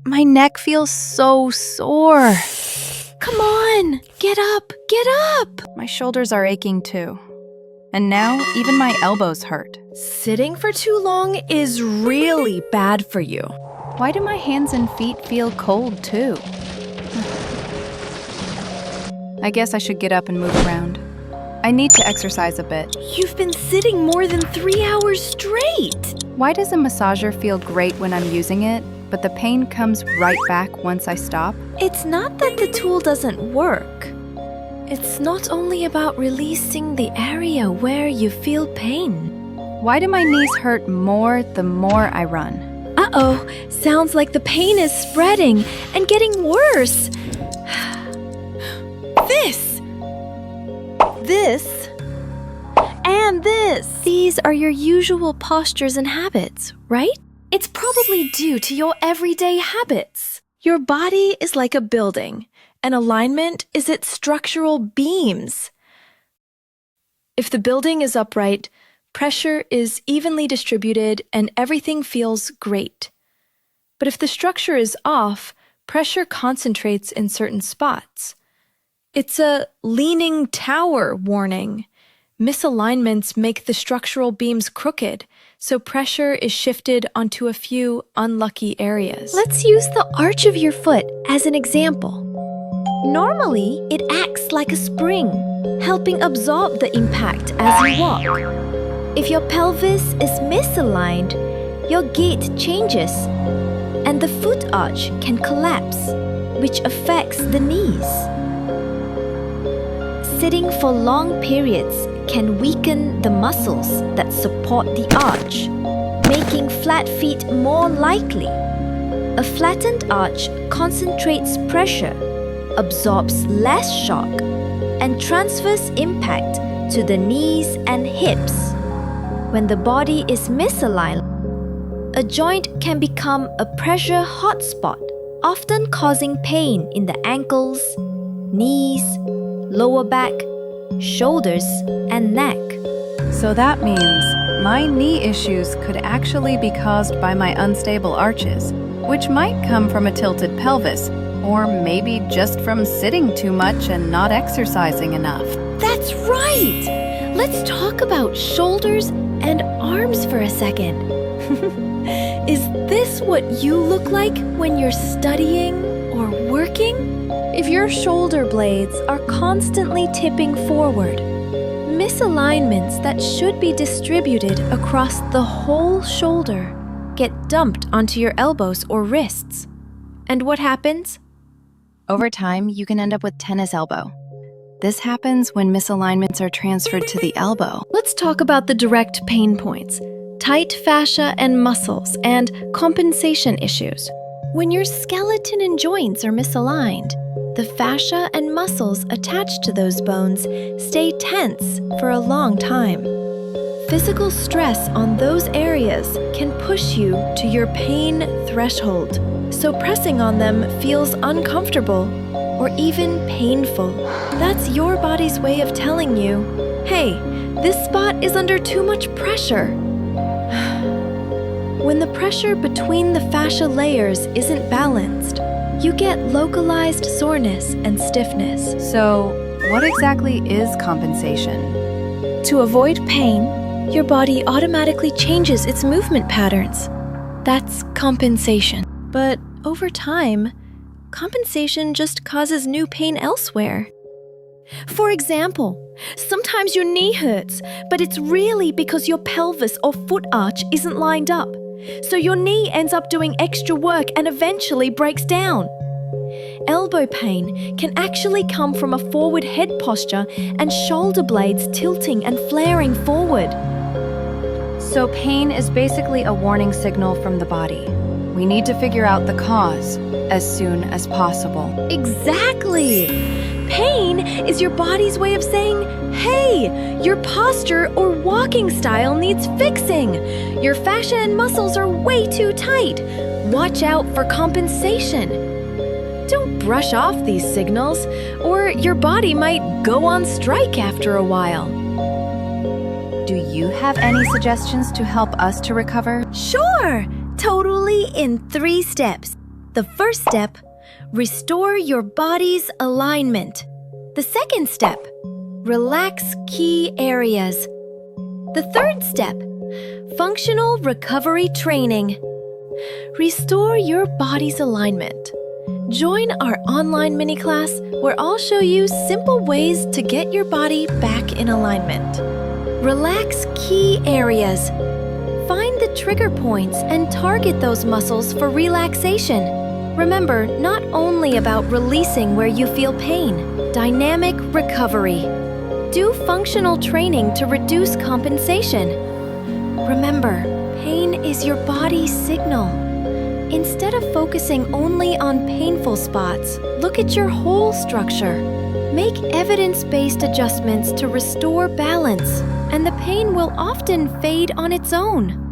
My neck feels so sore. Come on, get up, get up! My shoulders are aching too. And now even my elbows hurt. Sitting for too long is really bad for you. Why do my hands and feet feel cold too? I guess I should get up and move around. I need to exercise a bit. You've been sitting more than 3 hours straight. Why does a massager feel great when I'm using it, but the pain comes right back once I stop? It's not that the tool doesn't work. It's not only about releasing the area where you feel pain. Why do my knees hurt more the more I run? Uh-oh, sounds like the pain is spreading and getting worse. This, and this. These are your usual postures and habits, right? It's probably due to your everyday habits. Your body is like a building, and alignment is its structural beams. If the building is upright, pressure is evenly distributed and everything feels great. But if the structure is off, pressure concentrates in certain spots. It's a leaning tower warning. Misalignments make the structural beams crooked, so pressure is shifted onto a few unlucky areas. Let's use the arch of your foot as an example. Normally, it acts like a spring, helping absorb the impact as you walk. If your pelvis is misaligned, your gait changes, and the foot arch can collapse, which affects the knees. Sitting for long periods can weaken the muscles that support the arch, making flat feet more likely. A flattened arch concentrates pressure, absorbs less shock, and transfers impact to the knees and hips. When the body is misaligned, a joint can become a pressure hotspot, often causing pain in the ankles, knees, lower back, shoulders, and neck. So that means my knee issues could actually be caused by my unstable arches, which might come from a tilted pelvis, or maybe just from sitting too much and not exercising enough. That's right! Let's talk about shoulders and arms for a second. Is this what you look like when you're studying or working? If your shoulder blades are constantly tipping forward, misalignments that should be distributed across the whole shoulder get dumped onto your elbows or wrists. And what happens? Over time, you can end up with tennis elbow. This happens when misalignments are transferred to the elbow. Let's talk about the direct pain points: tight fascia and muscles, and compensation issues. When your skeleton and joints are misaligned, the fascia and muscles attached to those bones stay tense for a long time. Physical stress on those areas can push you to your pain threshold, so pressing on them feels uncomfortable or even painful. That's your body's way of telling you, hey, this spot is under too much pressure. When the pressure between the fascia layers isn't balanced, you get localized soreness and stiffness. So, what exactly is compensation? To avoid pain, your body automatically changes its movement patterns. That's compensation. But over time, compensation just causes new pain elsewhere. For example, sometimes your knee hurts, but it's really because your pelvis or foot arch isn't lined up. So your knee ends up doing extra work and eventually breaks down. Elbow pain can actually come from a forward head posture and shoulder blades tilting and flaring forward. So pain is basically a warning signal from the body. We need to figure out the cause as soon as possible. Exactly! Pain is your body's way of saying, hey, your posture or walking style needs fixing. Your fascia and muscles are way too tight. Watch out for compensation. Don't brush off these signals, or your body might go on strike after a while. Do you have any suggestions to help us to recover? Sure! Totally in 3 steps. The first step, restore your body's alignment. The second step, relax key areas. The third step, functional recovery training. Restore your body's alignment. Join our online mini class where I'll show you simple ways to get your body back in alignment. Relax key areas. Find the trigger points and target those muscles for relaxation. Remember, not only about releasing where you feel pain, dynamic recovery. Do functional training to reduce compensation. Remember, pain is your body's signal. Instead of focusing only on painful spots, look at your whole structure. Make evidence-based adjustments to restore balance, and the pain will often fade on its own.